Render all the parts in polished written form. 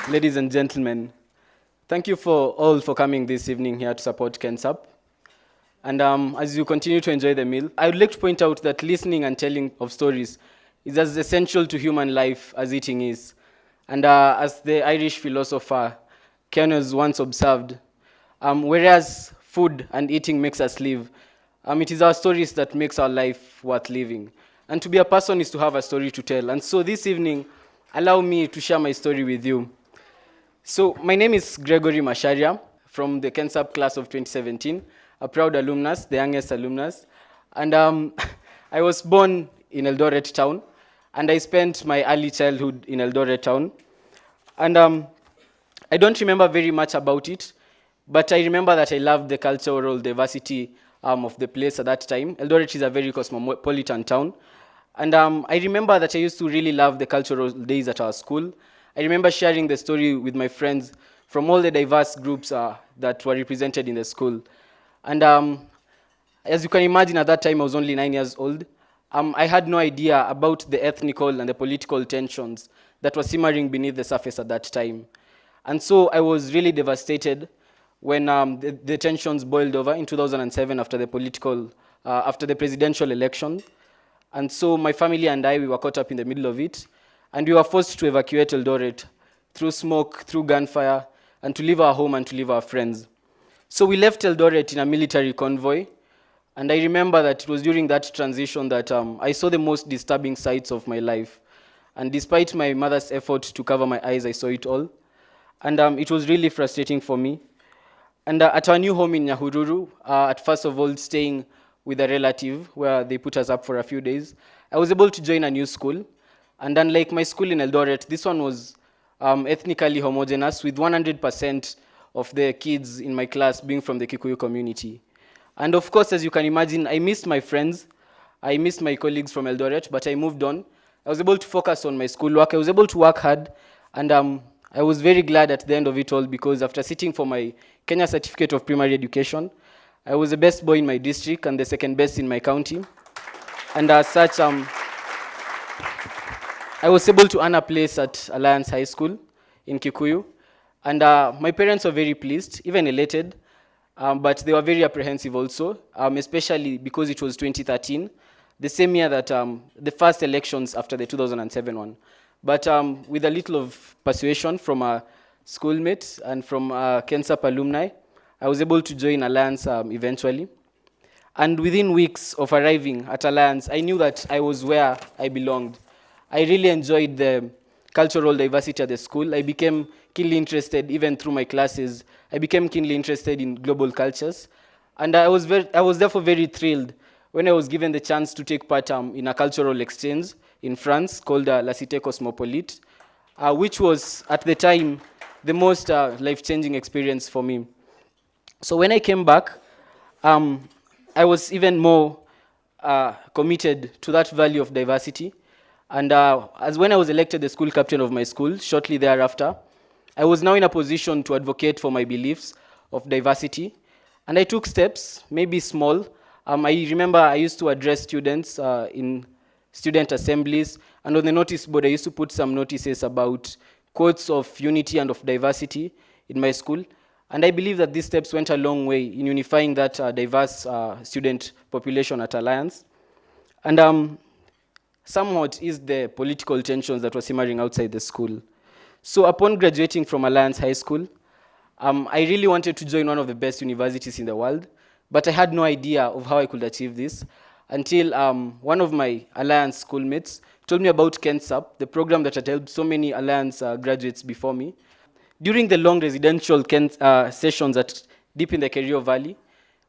Ladies and gentlemen, thank you for all for coming this evening here to support Kensap. And as you continue to enjoy the meal, I would like to point out that listening and telling of stories is as essential to human life as eating is. And as the Irish philosopher Kenos once observed, whereas food and eating makes us live, it is our stories that makes our life worth living. And to be a person is to have a story to tell. And so this evening, allow me to share my story with you. So my name is Gregory Macharia from the Kensap class of 2017, a proud alumnus, the youngest alumnus. And I was born in Eldoret town, and I spent my early childhood in Eldoret town. And I don't remember very much about it, but I remember that I loved the cultural diversity of the place at that time. Eldoret is a very cosmopolitan town. And I remember that I used to really love the cultural days at our school. I remember sharing the story with my friends from all the diverse groups that were represented in the school. And as you can imagine, at that time I was only 9 years old. I had no idea about the ethnical and the political tensions that were simmering beneath the surface at that time. And so I was really devastated when the tensions boiled over in 2007 after the presidential election. And so my family and I, we were caught up in the middle of it. And we were forced to evacuate Eldoret through smoke, through gunfire, and to leave our home and to leave our friends. So we left Eldoret in a military convoy. And I remember that it was during that transition that I saw the most disturbing sights of my life. And despite my mother's effort to cover my eyes, I saw it all. And it was really frustrating for me. And at our new home in Nyahururu, at first of all staying with a relative where they put us up for a few days, I was able to join a new school. And unlike my school in Eldoret, this one was ethnically homogeneous, with 100% of the kids in my class being from the Kikuyu community. And of course, as you can imagine, I missed my friends. I missed my colleagues from Eldoret, but I moved on. I was able to focus on my schoolwork. I was able to work hard. And I was very glad at the end of it all because after sitting for my Kenya Certificate of Primary Education, I was the best boy in my district and the second best in my county. And as such, I was able to earn a place at Alliance High School in Kikuyu. And my parents were very pleased, even elated, but they were very apprehensive also, especially because it was 2013, the same year that the first elections after the 2007 one. But with a little of persuasion from our schoolmates and from Kensap alumni, I was able to join Alliance eventually. And within weeks of arriving at Alliance, I knew that I was where I belonged. I really enjoyed the cultural diversity at the school. I became keenly interested, even through my classes. I became keenly interested in global cultures. And I was therefore very thrilled when I was given the chance to take part in a cultural exchange in France called La Cité Cosmopolite, which was, at the time, the most life-changing experience for me. So when I came back, I was even more committed to that value of diversity. And as when I was elected the school captain of my school, shortly thereafter, I was now in a position to advocate for my beliefs of diversity. And I took steps, maybe small. I remember I used to address students in student assemblies. And on the notice board, I used to put some notices about quotes of unity and of diversity in my school. And I believe that these steps went a long way in unifying that diverse student population at Alliance. And somewhat is the political tensions that were simmering outside the school. So upon graduating from Alliance High School, I really wanted to join one of the best universities in the world, but I had no idea of how I could achieve this until one of my Alliance schoolmates told me about Kensap, the program that had helped so many Alliance graduates before me. During the long residential sessions at deep in the Kerio Valley,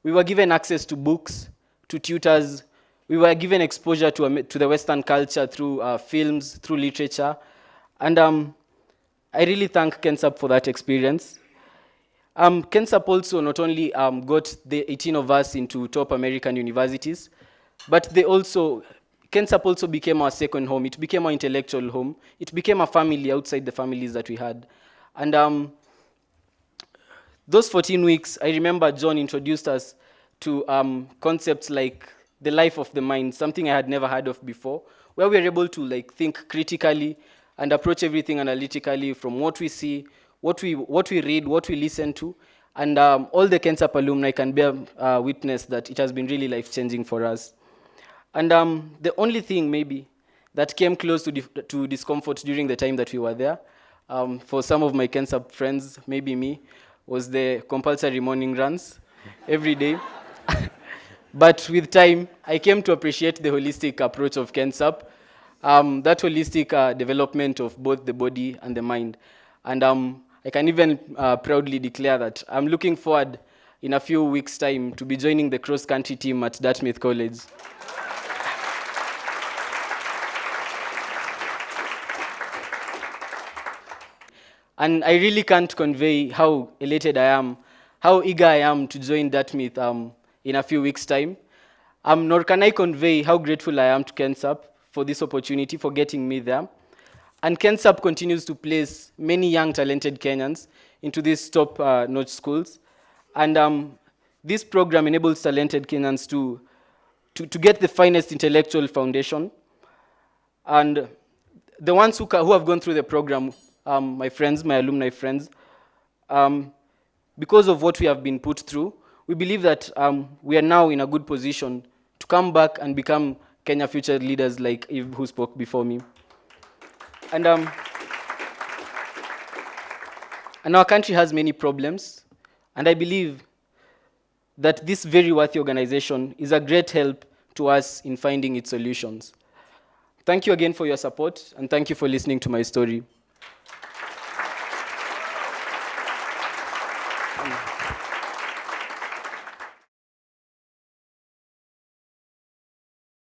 we were given access to books, to tutors. We were given exposure to the Western culture through films, through literature. And I really thank Kensap for that experience. Kensap also not only got the 18 of us into top American universities, but Kensap also became our second home. It became our intellectual home. It became a family outside the families that we had. And those 14 weeks, I remember John introduced us to concepts like the life of the mind, something I had never heard of before, where we were able to think critically and approach everything analytically from what we see, what we read, what we listen to, and all the Kensap alumni can bear witness that it has been really life-changing for us. And the only thing maybe that came close to discomfort during the time that we were there, for some of my Kensap friends, maybe me, was the compulsory morning runs every day. But with time, I came to appreciate the holistic approach of Kensap, that holistic development of both the body and the mind. And I can even proudly declare that I'm looking forward in a few weeks' time to be joining the cross-country team at Dartmouth College. And I really can't convey how elated I am, how eager I am to join Dartmouth in a few weeks' time. Nor can I convey how grateful I am to Kensap for this opportunity, for getting me there. And Kensap continues to place many young, talented Kenyans into these top-notch schools. And this program enables talented Kenyans to get the finest intellectual foundation. And the ones who have gone through the program, my friends, my alumni friends, because of what we have been put through, we believe that we are now in a good position to come back and become Kenya future leaders like Eve, who spoke before me. And our country has many problems, and I believe that this very worthy organization is a great help to us in finding its solutions. Thank you again for your support, and thank you for listening to my story.